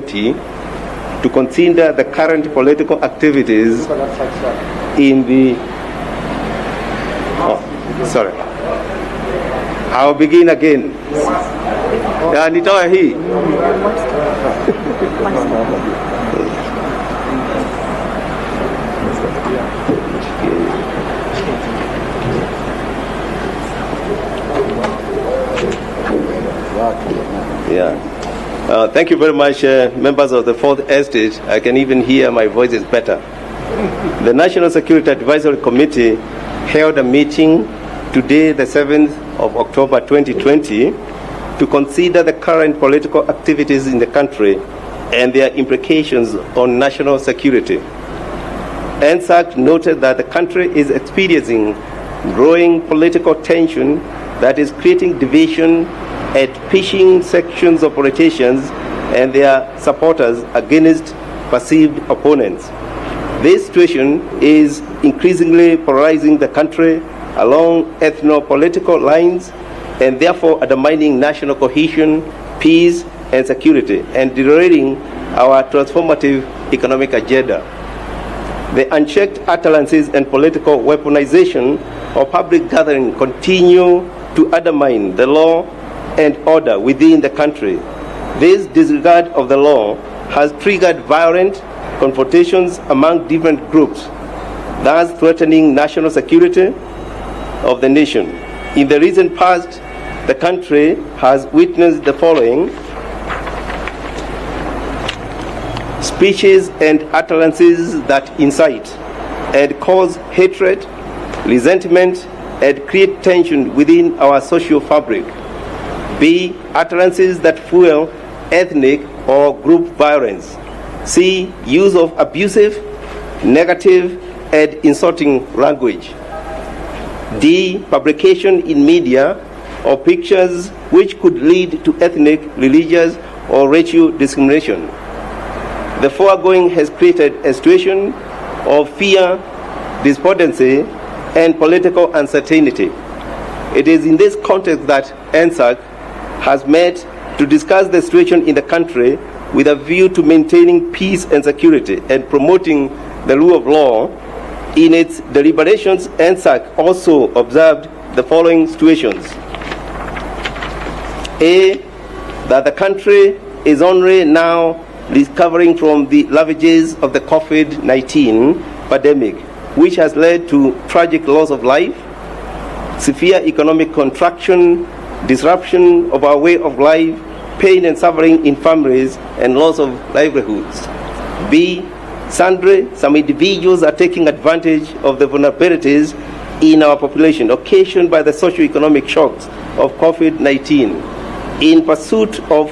2020 to consider the current political activities in the... sorry. I'll begin again. Nitoa hii. Yeah. Thank you very much, members of the Fourth Estate. I can even hear my voice is better. The National Security Advisory Committee held a meeting today, the 7th of October 2020, to consider the current political activities in the country and their implications on national security. NSAC noted that the country is experiencing growing political tension that is creating division and pushing sections of politicians and their supporters against perceived opponents. This situation is increasingly polarizing the country along ethno-political lines and therefore undermining national cohesion, peace, and security, and derailing our transformative economic agenda. The unchecked utterances and political weaponization of public gathering continue to undermine the law and order within the country. This disregard of the law has triggered violent confrontations among different groups, thus threatening national security of the nation. In the recent past, the country has witnessed the following speeches and utterances that incite and cause hatred, resentment, and create tension within our social fabric. B. Utterances that fuel ethnic or group violence. C. Use of abusive, negative, and insulting language. D. Publication in media of pictures which could lead to ethnic, religious, or racial discrimination. The foregoing has created a situation of fear, despondency, and political uncertainty. It is in this context that NSAC has met to discuss the situation in the country with a view to maintaining peace and security and promoting the rule of law. In its deliberations, NSAC also observed the following situations. A. That the country is only now recovering from the ravages of the COVID-19 pandemic, which has led to tragic loss of life, severe economic contraction, disruption of our way of life, pain and suffering in families, and loss of livelihoods. B. Some individuals are taking advantage of the vulnerabilities in our population occasioned by the socio-economic shocks of COVID-19. In pursuit of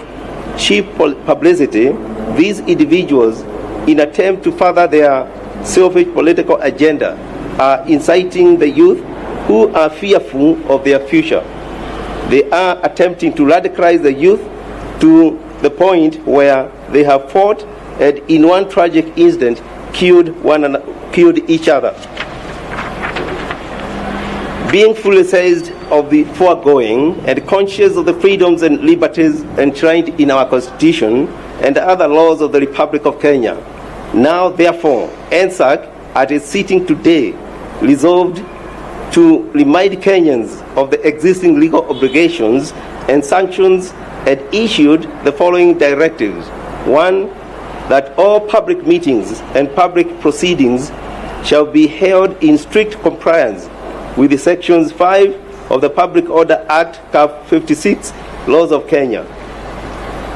cheap publicity, these individuals, in attempt to further their selfish political agenda, are inciting the youth who are fearful of their future. They are attempting to radicalize the youth to the point where they have fought and in one tragic incident killed each other. Being fully seized of the foregoing and conscious of the freedoms and liberties enshrined in our Constitution and the other laws of the Republic of Kenya, now therefore NSAC at its sitting today resolved to remind Kenyans of the existing legal obligations and sanctions and issued the following directives. 1. That all public meetings and public proceedings shall be held in strict compliance with the Sections 5 of the Public Order Act, Cap 56, Laws of Kenya.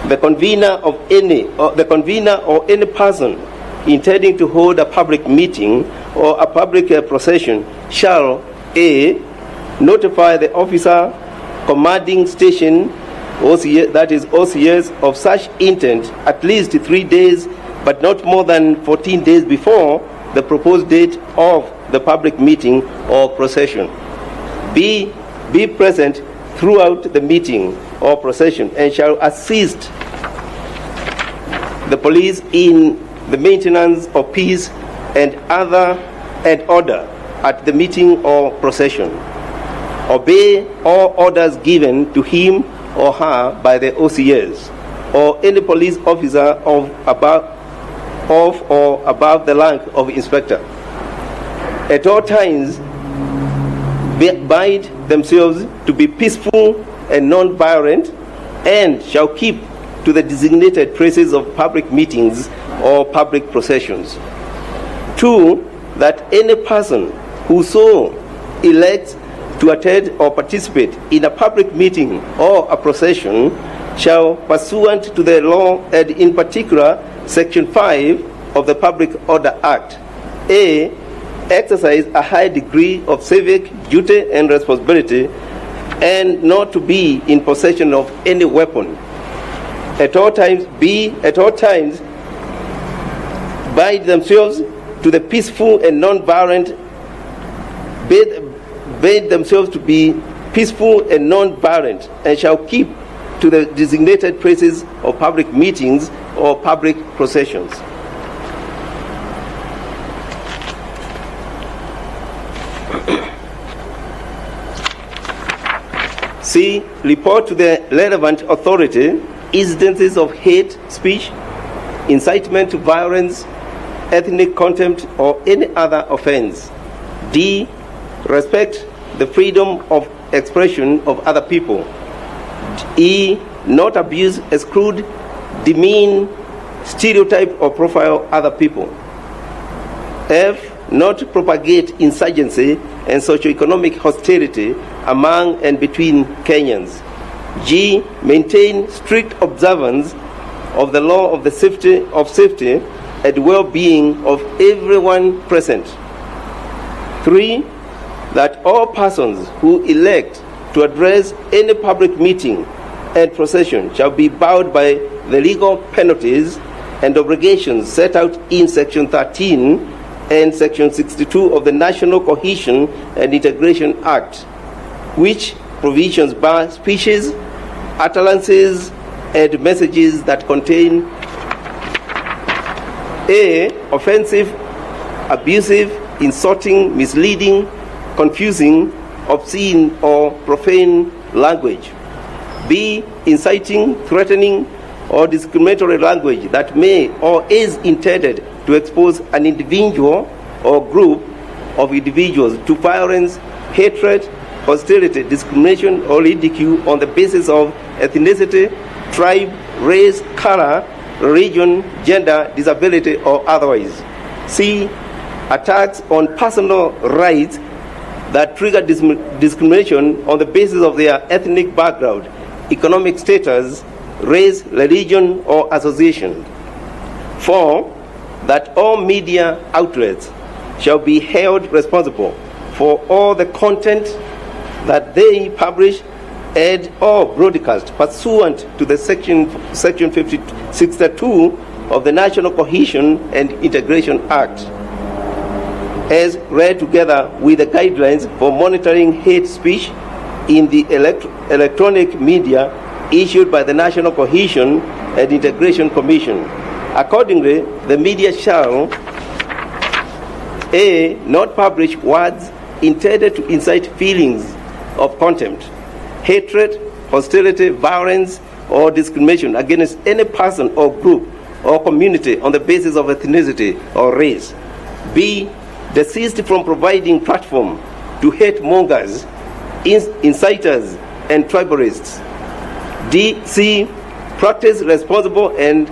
The convener or any person intending to hold a public meeting or a public procession shall A. Notify the officer commanding station, that is OCS, of such intent at least 3 days, but not more than 14 days before the proposed date of the public meeting or procession. B. Be present throughout the meeting or procession and shall assist the police in the maintenance of peace and order at the meeting or procession. Obey all orders given to him or her by the OCS. or any police officer of or above the rank of inspector. At all times, bind themselves to be peaceful and non-violent, and shall keep to the designated places of public meetings or public processions. 2, that any person who so elects to attend or participate in a public meeting or a procession shall, pursuant to the law and in particular Section 5 of the Public Order Act, A, exercise a high degree of civic duty and responsibility, and not to be in possession of any weapon. At all times, B, at all times, bind themselves to the peaceful and non-violent, bid themselves to be peaceful and non-violent, and shall keep to the designated places of public meetings or public processions. C, report to the relevant authority incidences of hate speech, incitement to violence, ethnic contempt, or any other offense. D, respect the freedom of expression of other people. E, not abuse, exclude, demean, stereotype, or profile other people. F, not propagate insurgency and socioeconomic hostility among and between Kenyans. G, maintain strict observance of the law of the safety and well-being of everyone present. 3, that all persons who elect to address any public meeting and procession shall be bound by the legal penalties and obligations set out in Section 13 and Section 62 of the National Cohesion and Integration Act, which provisions bar speeches, utterances, and messages that contain A, offensive, abusive, insulting, misleading, confusing, obscene, or profane language. B, inciting, threatening, or discriminatory language that may or is intended to expose an individual or group of individuals to violence, hatred, hostility, discrimination, or ridicule on the basis of ethnicity, tribe, race, color, religion, gender, disability, or otherwise. C, attacks on personal rights that trigger discrimination on the basis of their ethnic background, economic status, race, religion, or association. 4, that all media outlets shall be held responsible for all the content that they publish and or broadcast pursuant to the Section 62 of the National Cohesion and Integration Act, as read together with the guidelines for monitoring hate speech in the electronic media issued by the National Cohesion and Integration Commission. Accordingly, the media shall A, not publish words intended to incite feelings of contempt, hatred, hostility, violence, or discrimination against any person or group or community on the basis of ethnicity or race. B, desist from providing platform to hate mongers, inciters, and tribalists. D, C, practice responsible and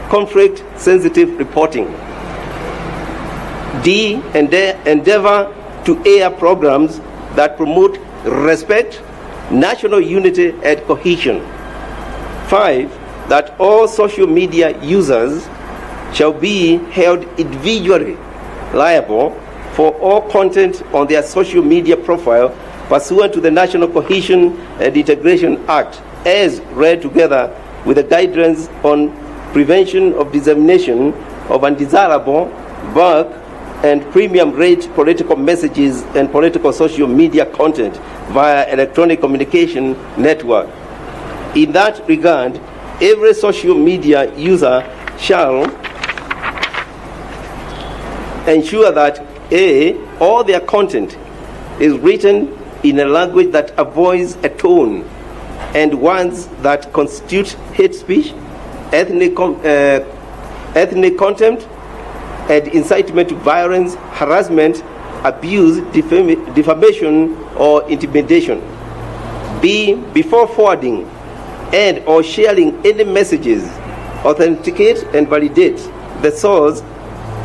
conflict-sensitive reporting. D, endeavor to air programs that promote respect, national unity, and cohesion. 5, that all social media users shall be held individually liable for all content on their social media profile pursuant to the National Cohesion and Integration Act, as read together with the guidelines on prevention of dissemination of undesirable, bulk, and premium rate political messages and political social media content via electronic communication network. In that regard, every social media user shall ensure that A, all their content is written in a language that avoids a tone and words that constitute hate speech, ethnic contempt, and incitement to violence, harassment, abuse, defamation, or intimidation. B, before forwarding and or sharing any messages, authenticate and validate the source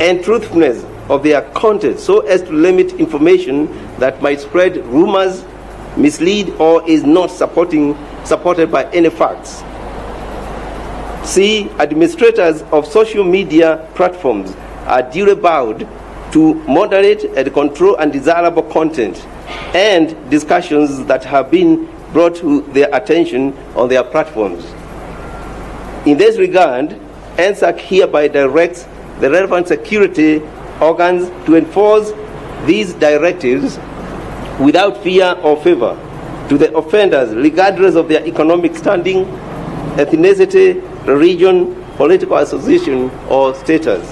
and truthfulness of their content so as to limit information that might spread rumors, mislead, or is not supported by any facts. C, administrators of social media platforms are duly bound to moderate and control undesirable content and discussions that have been brought to their attention on their platforms. In this regard, NSAC hereby directs the relevant security organs to enforce these directives without fear or favor to the offenders, regardless of their economic standing, ethnicity, religion, political association, or status.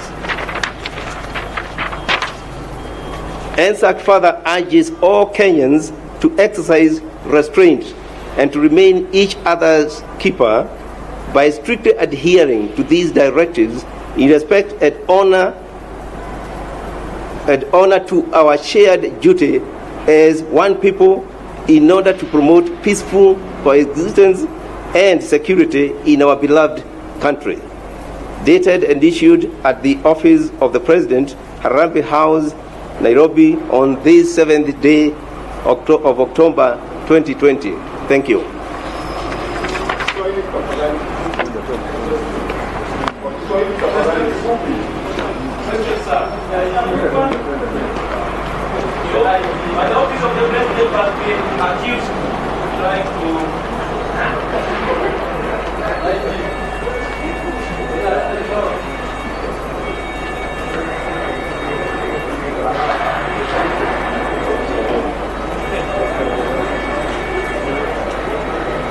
NSAC further urges all Kenyans to exercise restraint and to remain each other's keeper by strictly adhering to these directives in respect and honor to our shared duty as one people in order to promote peaceful coexistence and security in our beloved country. Dated and issued at the office of the President, Harambee House, Nairobi, on this 7th day of October 2020. Thank you. The office of the President has been accused